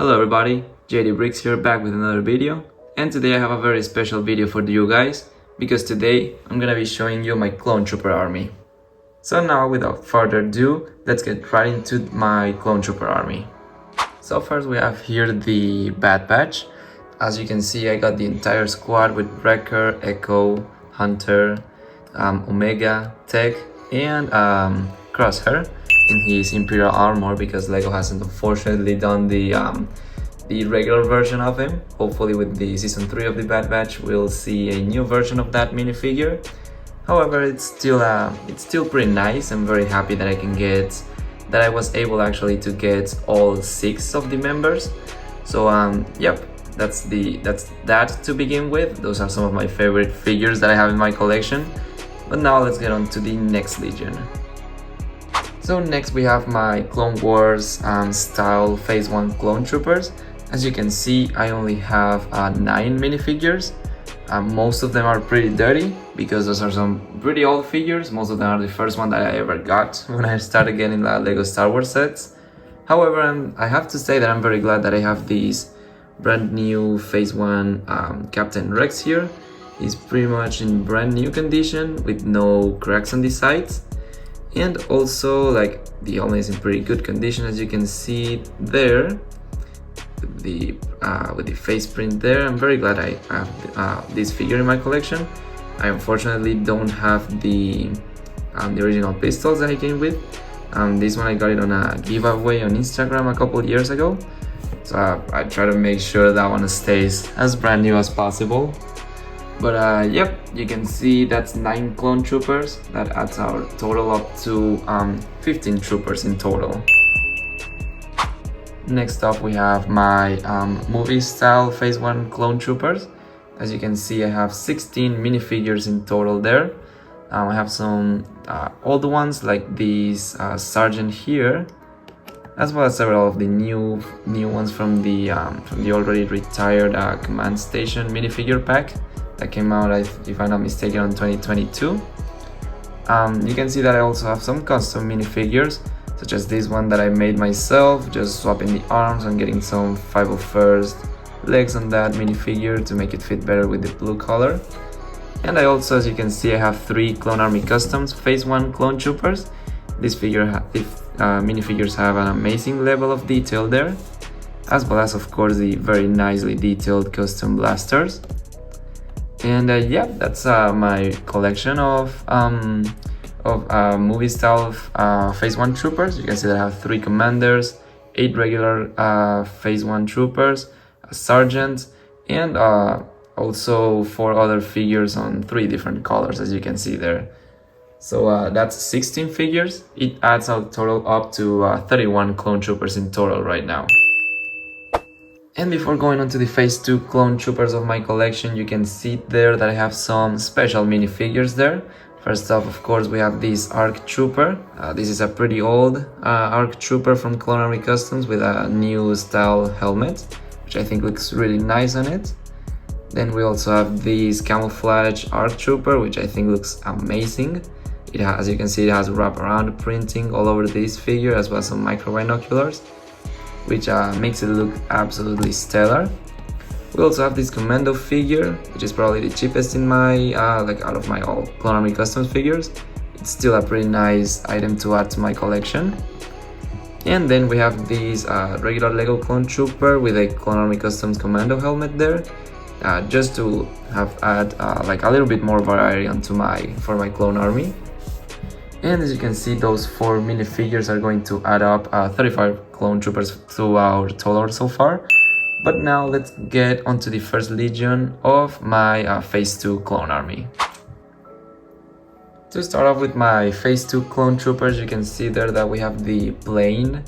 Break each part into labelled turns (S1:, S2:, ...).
S1: Hello everybody, JD Bricks here back with another video, and today I have a very special video for you guys because today I'm gonna be showing you my clone trooper army. So now without further ado, let's get right into my clone trooper army. So first we have here the Bad Batch. As you can see, I got the entire squad with Wrecker, Echo, Hunter, Omega, Tech, and Crosshair in his Imperial armor because LEGO hasn't unfortunately done the regular version of him. Hopefully with the season 3 of the Bad Batch we'll see a new version of that minifigure. However, it's still pretty nice. I'm very happy that I was able actually to get all 6 of the members. So yep, that's that to begin with. Those are some of my favorite figures that I have in my collection. But now let's get on to the next Legion. So next we have my Clone Wars style Phase 1 clone troopers. As you can see, I only have 9 minifigures. Most of them are pretty dirty because those are some pretty old figures. Most of them are the first one that I ever got when I started getting LEGO Star Wars sets. However, I have to say that I'm very glad that I have these brand new Phase 1 Captain Rex here. He's pretty much in brand new condition with no cracks on the sides. And also, like, the helmet is in pretty good condition, as you can see there, with the face print there. I'm very glad I have this figure in my collection. I unfortunately don't have the original pistols that he came with. This one I got it on a giveaway on Instagram a couple years ago, so I try to make sure that one stays as brand new as possible. But yep, you can see that's 9 clone troopers. That adds our total up to 15 troopers in total. Next up we have my movie style Phase 1 clone troopers. As you can see, I have 16 minifigures in total there. I have some old ones like these Sergeant here, as well as several of the new ones from the already retired Command Station minifigure pack that came out, if I'm not mistaken, in 2022. You can see that I also have some custom minifigures, such as this one that I made myself, just swapping the arms and getting some 501st legs on that minifigure to make it fit better with the blue color. And I also, as you can see, I have 3 Clone Army Customs Phase 1 clone troopers. These minifigures have an amazing level of detail there, as well as, of course, the very nicely detailed custom blasters. And yeah, that's my collection of movie style Phase 1 troopers. You can see that I have 3 commanders, 8 regular Phase 1 troopers, a sergeant, and also 4 other figures on 3 different colors, as you can see there. So that's 16 figures. It adds a total up to 31 clone troopers in total right now. And before going on to the Phase 2 clone troopers of my collection, you can see there that I have some special minifigures there. First off, of course, we have this ARC Trooper. This is a pretty old ARC Trooper from Clone Army Customs with a new style helmet, which I think looks really nice on it. Then we also have this camouflage ARC Trooper, which I think looks amazing. As you can see, it has wraparound printing all over this figure, as well as some micro binoculars, which makes it look absolutely stellar. We also have this Commando figure, which is probably the cheapest in my like out of my all Clone Army Customs figures. It's still a pretty nice item to add to my collection. And then we have this regular LEGO Clone Trooper with a Clone Army Customs Commando helmet there, just to add like a little bit more variety onto for my Clone Army. And as you can see, those 4 minifigures are going to add up 35 clone troopers to our total so far. But now let's get onto the first Legion of my Phase 2 clone army. To start off with my Phase 2 clone troopers, you can see there that we have the plain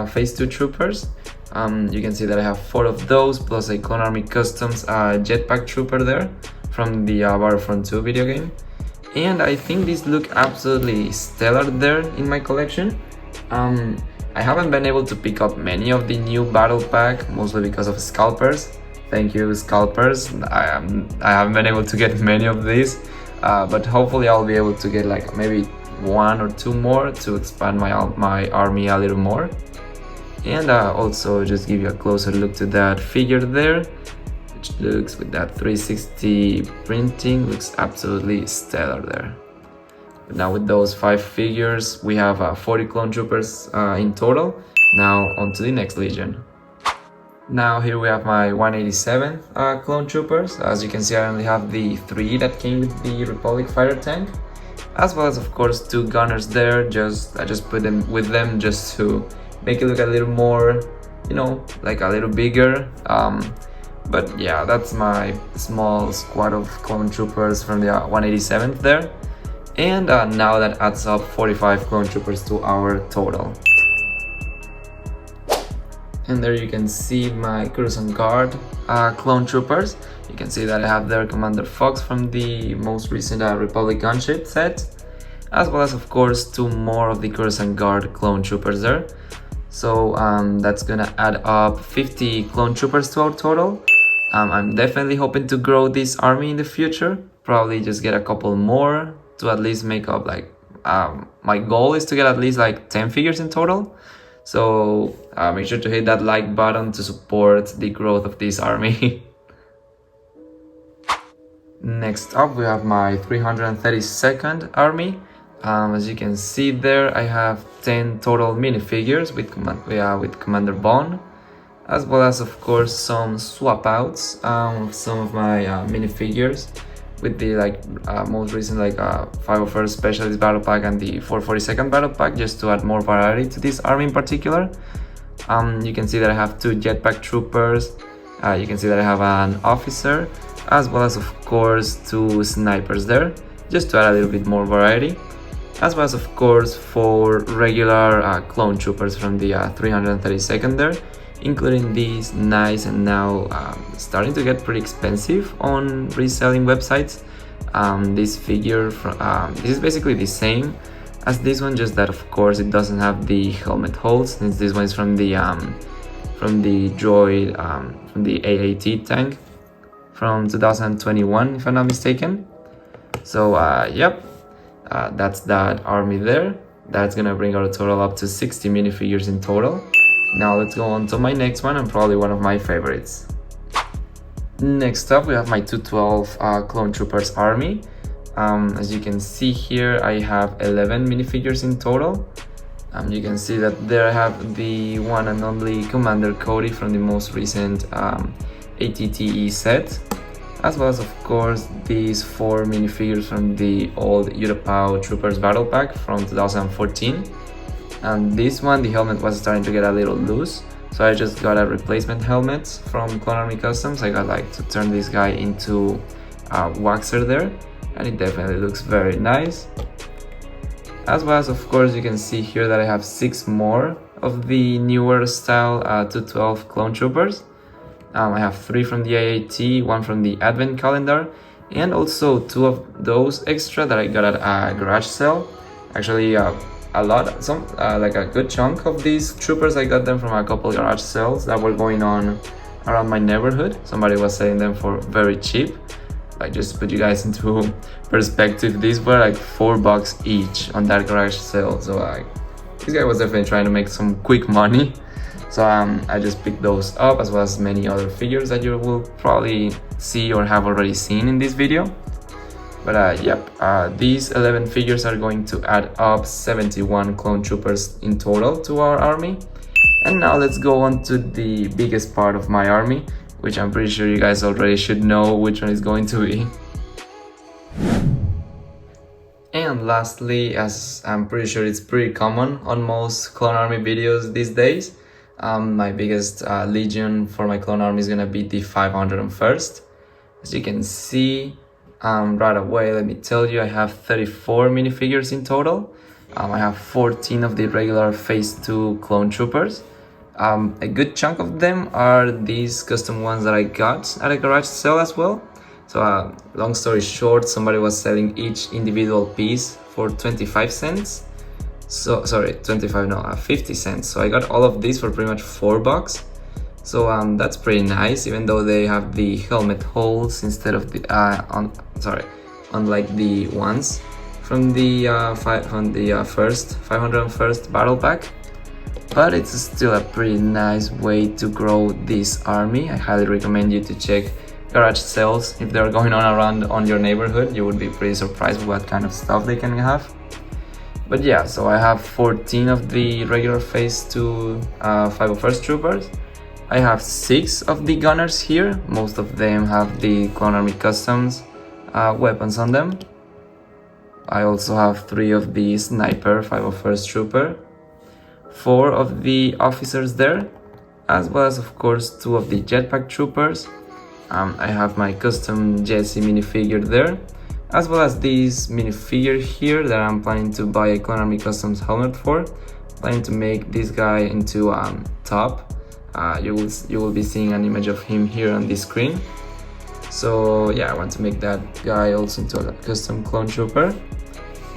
S1: Phase 2 troopers. You can see that I have 4 of those, plus a Clone Army Customs jetpack trooper there from the Battlefront 2 video game. And I think these look absolutely stellar there in my collection. I haven't been able to pick up many of the new battle pack, mostly because of scalpers. Thank you, scalpers. I haven't been able to get many of these, but hopefully I'll be able to get like maybe 1 or 2 more to expand my army a little more. And also just give you a closer look to that figure there, which looks, with that 360 printing, looks absolutely stellar there. But now with those 5 figures, we have 40 clone troopers in total. Now on to the next legion. Now here we have my 187 clone troopers. As you can see, I only have the 3 that came with the Republic fighter tank, as well as of course 2 gunners there. I just put them with them just to make it look a little more, you know, like a little bigger. But yeah, that's my small squad of clone troopers from the 187th there. And now that adds up 45 clone troopers to our total. And there you can see my Coruscant Guard clone troopers. You can see that I have their Commander Fox from the most recent Republic gunship set, as well as of course 2 more of the Coruscant Guard clone troopers there. So that's gonna add up 50 clone troopers to our total. I'm definitely hoping to grow this army in the future, probably just get a couple more to at least make up, like, my goal is to get at least like 10 figures in total. So make sure to hit that like button to support the growth of this army. Next up, we have my 332nd army. As you can see there, I have 10 total minifigures with Commander Bond, as well as of course some swap outs of some of my minifigures with the most recent 501st Specialist Battle Pack and the 442nd Battle Pack, just to add more variety to this army in particular. You can see that I have 2 jetpack troopers, you can see that I have an officer, as well as of course 2 snipers there, just to add a little bit more variety, as well as of course 4 regular clone troopers from the 332nd there, including these nice and now starting to get pretty expensive on reselling websites. This figure this is basically the same as this one, just that of course it doesn't have the helmet holes, since this one is from the droid from the AAT tank from 2021 if I'm not mistaken. So yep, that's that army there. That's gonna bring our total up to 60 minifigures in total. Now let's go on to my next one, and probably one of my favorites. Next up, we have my 212 Clone Troopers army. As you can see here, I have 11 minifigures in total. You can see that there I have the one and only Commander Cody from the most recent ATTE set, as well as of course these 4 minifigures from the old Utapau Troopers Battle Pack from 2014. And this one, the helmet was starting to get a little loose, so I just got a replacement helmet from Clone Army Customs. I got to turn this guy into a waxer there, and it definitely looks very nice. As well as of course you can see here that I have 6 more of the newer style 212 Clone Troopers. I have 3 from the AAT, 1 from the Advent Calendar, and also 2 of those extra that I got at a garage sale. Actually like a good chunk of these troopers, I got them from a couple garage sales that were going on around my neighborhood. Somebody was selling them for very cheap. Like, just to put you guys into perspective, these were like $4 each on that garage sale. So this guy was definitely trying to make some quick money. So I just picked those up, as well as many other figures that you will probably see or have already seen in this video. But yep, these 11 figures are going to add up 71 clone troopers in total to our army. And now let's go on to the biggest part of my army, which I'm pretty sure you guys already should know which one is going to be. And lastly, as I'm pretty sure it's pretty common on most clone army videos these days, my biggest legion for my clone army is gonna be the 501st. As you can see, right away, let me tell you, I have 34 minifigures in total. I have 14 of the regular Phase 2 clone troopers. A good chunk of them are these custom ones that I got at a garage sale as well. So long story short, somebody was selling each individual piece for 25 cents. So sorry, 50 cents. So I got all of these for pretty much $4. So that's pretty nice, even though they have the helmet holes instead of the unlike the ones from the 501st Battle Pack. but it's still a pretty nice way to grow this army. I highly recommend you to check garage sales if they're going on around on your neighborhood. You would be pretty surprised with what kind of stuff they can have. But yeah, so I have 14 of the regular phase 2 501st troopers. I have 6 of the gunners here. Most of them have the Clone Army Customs weapons on them. I also have 3 of the sniper 501st trooper, 4 of the officers there, as well as of course 2 of the jetpack troopers. I have my custom Jesse minifigure there, as well as this minifigure here that I'm planning to buy a Clone Army Customs helmet for. Planning to make this guy into top. You will be seeing an image of him here on the screen. So yeah, I want to make that guy also into a custom clone trooper.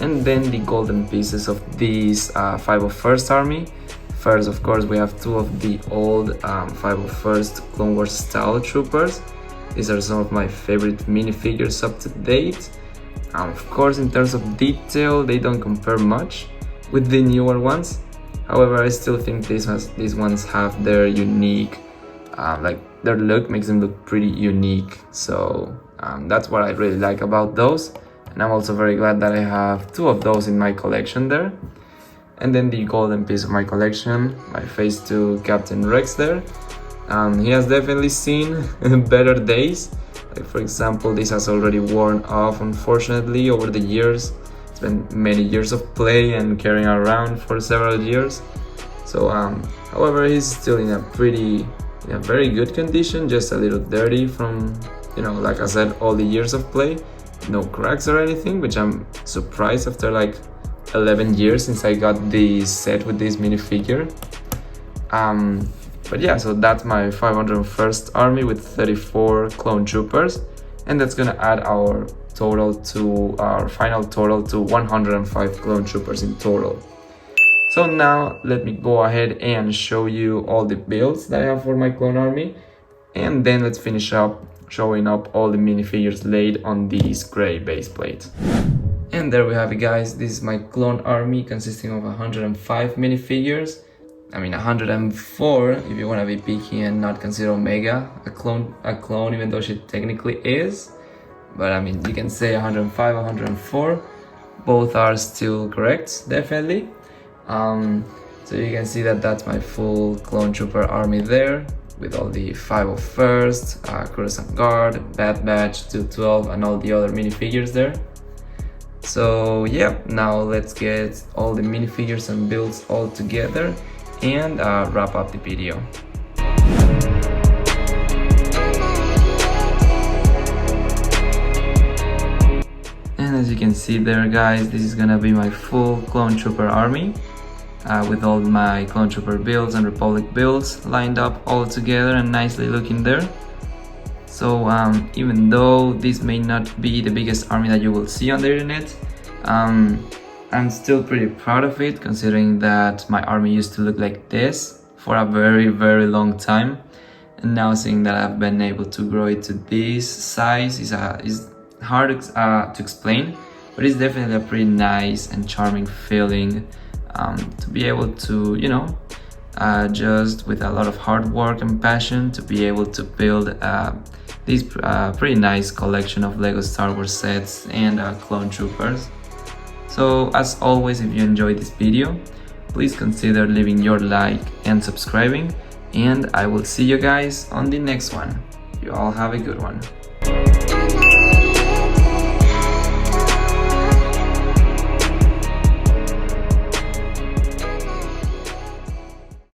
S1: And then the golden pieces of this 501st army. First, of course, we have 2 of the old 501st Clone Wars style troopers. These are some of my favorite minifigures up to date. Of course, in terms of detail, they don't compare much with the newer ones. However, I still think these ones have their unique, like their look makes them look pretty unique. So that's what I really like about those. And I'm also very glad that I have 2 of those in my collection there. And then the golden piece of my collection, my phase 2 Captain Rex there. He has definitely seen better days. Like for example, this has already worn off unfortunately over the years. It's been many years of play and carrying around for several years. So however, he's still in a very good condition, just a little dirty from, you know, like I said, all the years of play. No cracks or anything, which I'm surprised after like 11 years since I got the set with this minifigure. But yeah, so that's my 501st army with 34 clone troopers, and that's gonna add our final total to 105 clone troopers in total. So now let me go ahead and show you all the builds that I have for my clone army, and then let's finish up showing up all the minifigures laid on this gray base plate. And there we have it, guys. This is my clone army consisting of 105 minifigures. I mean 104 if you want to be picky and not consider Omega a clone, even though she technically is. But I mean, you can say 105, 104. Both are still correct, definitely. So you can see that that's my full clone trooper army there, with all the 501st, Coruscant Guard, Bad Batch, 212, and all the other minifigures there. So yeah, now let's get all the minifigures and builds all together and wrap up the video. And as you can see there, guys, this is gonna be my full clone trooper army with all my clone trooper builds and Republic builds lined up all together and nicely looking there. So even though this may not be the biggest army that you will see on the internet, I'm still pretty proud of it, considering that my army used to look like this for a very long time, and now seeing that I've been able to grow it to this size is hard to explain, but it's definitely a pretty nice and charming feeling to be able to, you know, just with a lot of hard work and passion, to be able to build this pretty nice collection of Lego Star Wars sets and clone troopers. So as always, if you enjoyed this video, please consider leaving your like and subscribing, and I will see you guys on the next one. You all have a good one.